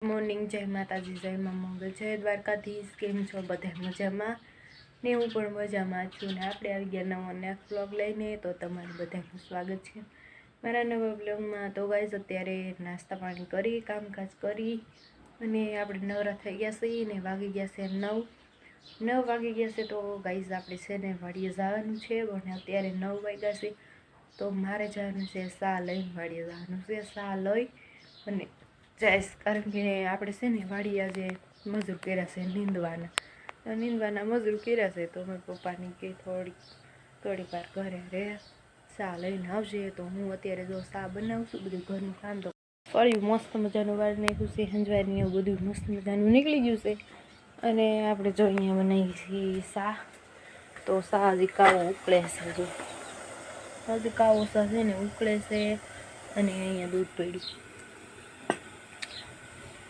Morning, જય માતાજી, જય મા મંગલ, જય દ્વારકાધીશ। કેમ છો બધા? મજામાં ને? હું પણ મજામાં છું ને આપણે આવી ગયા નવો નેક્સ્ટ બ્લોગ લઈને। તો તમારું બધાનું સ્વાગત છે મારા નવા બ્લોગમાં। તો ગાઈઝ અત્યારે નાસ્તા પાણી કરી, કામકાજ કરી અને આપણે નવરા થઈ ગયા છીએ ને વાગી ગયા છે 9 વાગી ગયા છે। તો ગાઈઝ આપણે છે ને વાડીએ જવાનું છે અને અત્યારે 9 વાગ્યા છે। તો મારે જવાનું છે સા લઈને વાડીએ જવાનું છે। સા લઈ અને જઈશ, કારણ કે આપણે છે ને વાડી આજે મજૂર કર્યા છે નીંદવાના મજૂર કર્યા છે। તો મેં પપ્પાની કે થોડીક વાર ઘરે રે, સા લઈને આવજે। તો હું અત્યારે જો સા બનાવું છું, બધું ઘરનું કામ તો ફળ્યું મસ્ત મજાનું વાળ નાખ્યું છે, હંજવારીને એવું બધું મસ્ત મજાનું નીકળી ગયું છે। અને આપણે જો અહીંયા બનાવી છીએ સા। તો સા હજી કાવો ઉકળે છે, જો હજી કાવો સા છે ને ઉકળે છે અને અહીંયા દૂધ પડ્યું।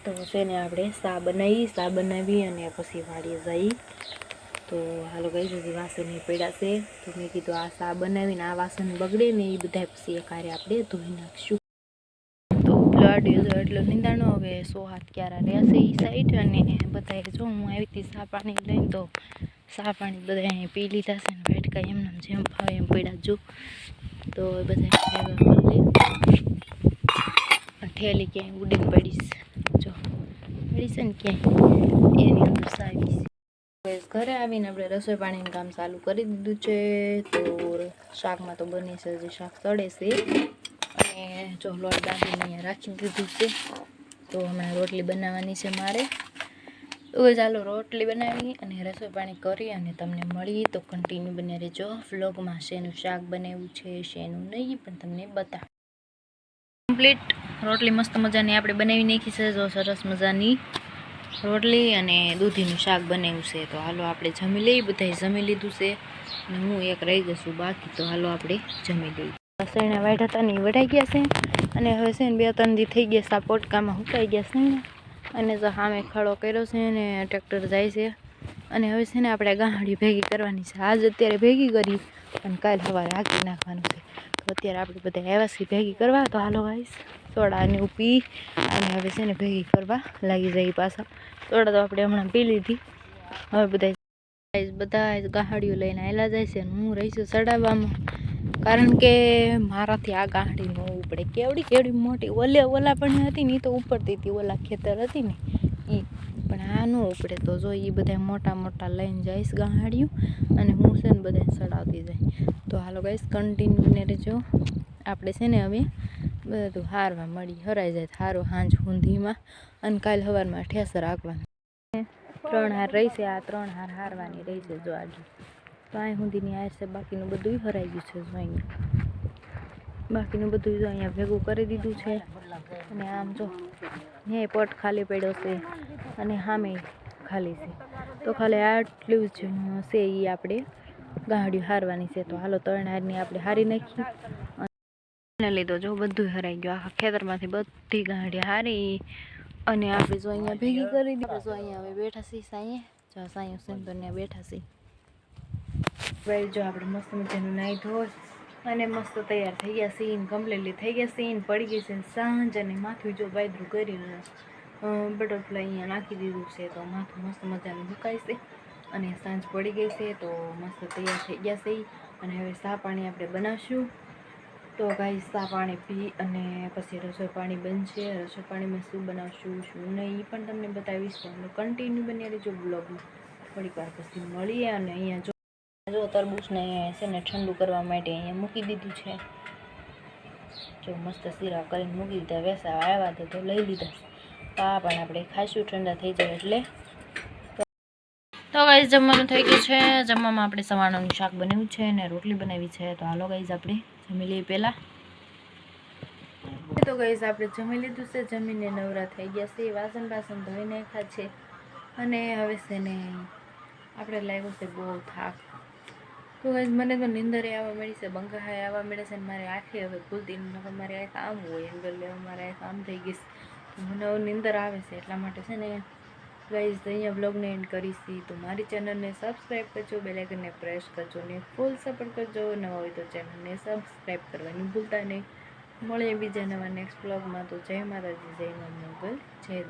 તો છે ને આપણે સા બનાવી અને પછી વાડીએ જઈ। તો હાલો ગાઈસ, હજી વાસણ પડ્યા છે। તો મેં કીધું આ સા બનાવીને આ વાસણ બગડે ને એ બધા પછી એકારે આપણે ધોઈ નાખશું। તો બ્લડ એટલો નિંદાણો હવે 100 હાથ ક્યારા રહેશે એ સાઈડ। અને બધા જો હું આવી હતી સા પાણી લઈને, તો સા પાણી બધા અહીં પી લીધા છે ને વેટકા એમને જેમ ફાવે એમ પડ્યા જો। તો બધા ઠેલી ક્યાંય ઉડીને પડીશ, જો પડી છે ને ક્યાંય એની અંદર સાવી છે। ઘરે આવીને આપણે રસોઈ પાણીનું કામ ચાલુ કરી દીધું છે। તો શાકમાં તો બની છે, હજી શાક તળે છે અને જો લોટ બાંધીને અહીંયા રાખી દીધું છે। તો હમણાં રોટલી બનાવવાની છે મારે। તો ચાલો રોટલી બનાવી અને રસોઈ પાણી કરી અને તમને મળી તો કન્ટિન્યુ બને રહેજો વ્લોગમાં। શેનું શાક બનાવ્યું છે, શેનું નહીં, પણ તમને બતાવ કમ્પ્લીટ। રોટલી મસ્ત મજાની આપણે બનાવી નાખી છે, જો સરસ મજાની રોટલી અને દૂધીનું શાક બનાવ્યું છે। તો હાલો આપણે જમી લઈએ, બધાએ જમી લીધું છે અને હું એક રહી ગઈ છું બાકી। તો હાલો આપણે જમી લઈએ। શેણા વાઢ્યા હતા ને એ વઢાઈ ગયા છે અને હવે છે ને 2-3 દી થઈ ગયા સા પોટકામાં સુકાઈ ગયા છે ને। અને જો સામે ખડો કર્યો છે ને ટ્રેક્ટર જાય છે અને હવે છે ને આપણે ગાંહડી ભેગી કરવાની છે। આજ અત્યારે ભેગી કરી અને કાલ સવારે હાંકી નાખવાનું છે। તો અત્યારે આપણે બધા આવ્યા છીએ ભેગી કરવા। તો હાલો ગાઈસ, સોડા ને પી અને હવે છે ને ભેગી કરવા લાગી જાય પાછા। સોડા તો આપણે હમણાં પી લીધી। હવે બધા ગાંહડીઓ લઈને આવેલા જાય છે અને હું રહી છું ચડાવવામાં, કારણ કે મારાથી આ ગાંહડી ન ઉપડે। કેવડી મોટી ઓલા પણ હતી ને એ તો ઉપડતી હતી, ઓલા ખેતર હતી ને એ, પણ આ ન ઉપડે। તો જો એ બધા મોટા લઈને જઈશ ગાંહડીઓ અને હું છે ને બધા ચડાવતી જાય। તો હાલો ગાઈસ, કન્ટિન્યુ ને રહેજો। આપણે છે ને હવે બધું હારવા મળી, હરાઈ જાય સારું સાંજ સુધીમાં અને કાલ સવારમાં ઠેસર રાખવાનું। 3 હાર રહી છે, આ 3 હાર હારવાની રહી છે જો આગળ। તો અહીં સુધીની હાર છે, બાકીનું બધું હરાઈ ગયું છે જો અહીંયા। બાકીનું બધું જો અહીંયા ભેગું કરી દીધું છે અને આમ જો અહીંયા પટ ખાલી પડ્યો છે અને સામે ખાલી છે। તો ખાલી આટલું જ છે એ આપણે ગાંહડીઓ હારવાની છે। તો હાલો 3 હારની આપણે હારી નાખી અને લીધો જો બધું હરાઈ ગયું। આખા ખેતરમાંથી બધી ગાંહડી હારી અને આપણે જો અહીંયા ભેગી કરી દીધી। જો અહીંયા હવે બેઠા છીએ સાંઈએ, જો સાંયો છે તો ત્યાં બેઠા છીએ ભાઈ। જો આપણે મસ્ત મજાનું નાહી ધોઈ અને મસ્ત તૈયાર થઈ ગયા છીએ, કમ્પ્લીટલી થઈ ગયા છીએ। પડી ગઈ છે સાંજ અને માથું જો બાયદરું કરીને બટરફ્લાય અહીંયા નાખી દીધું છે। તો માથું મસ્ત મજાનું સુકાય છે અને સાંજ પડી ગઈ છે। તો મસ્ત તૈયાર થઈ ગયા છે અને હવે સા પાણી આપણે બનાવશું। તો ગાઈસ, સા પાણી પી અને પછી રસોઈ પાણી બનશે। રસોઈ પાણીમાં શું બનાવશું શું નહીં એ પણ તમને બતાવીશ। તો કન્ટિન્યુ બની રહેજો બ્લોગમાં। થોડીક વાર પછી મળીએ। અને અહીંયા જો તરબૂચને છે ને ઠંડુ કરવા માટે અહીંયા મૂકી દીધું છે। જો મસ્ત શીરા કરીને મૂકી દીધા, વેસા આવ્યા તો લઈ લીધા। તો આ પણ આપણે ખાઈશું ઠંડા થઈ જાય એટલે। તો ગાઈસ, જમવાનું થઈ ગયું છે। જમવામાં આપણે સવારનું શાક બનાવ્યું છે અને રોટલી બનાવી છે। તો હાલો ગાઈસ, આપણે જમી લઈએ પહેલાં। તો ગાઈસ, આપણે જમી લીધું છે, જમીને નવરા થઈ ગયા છે, વાસણ ધોઈ નાખ્યા છે અને હવે છે ને આપણે લાગ્યું છે બહુ થાક। તો ગાઈસ, મને તો નીંદર આવવા મળી છે, બંકાહાય આવવા મળે છે ને મારી આંખે હવે ખુલતી નથી। મારી આંખ આમ હોય એમ એટલે મારી આંખ આમ થઈ ગઈ છે, મને હવે નીંદર આવે છે। એટલા માટે છે ને ગાઈસ, અહીંયા બ્લોગને એન્ડ કરીશી। તો મારી ચેનલને સબસ્ક્રાઈબ કરજો, બેલ આઇકનને પ્રેસ કરજો ને ફૂલ સપોર્ટ કરજો। નવા હોય તો ચેનલને સબસ્ક્રાઈબ કરવાની ભૂલતા નહીં। મળીએ બીજા નવા નેક્સ્ટ બ્લોગમાં। તો જય માતાજી, જય મા મંગલ, જય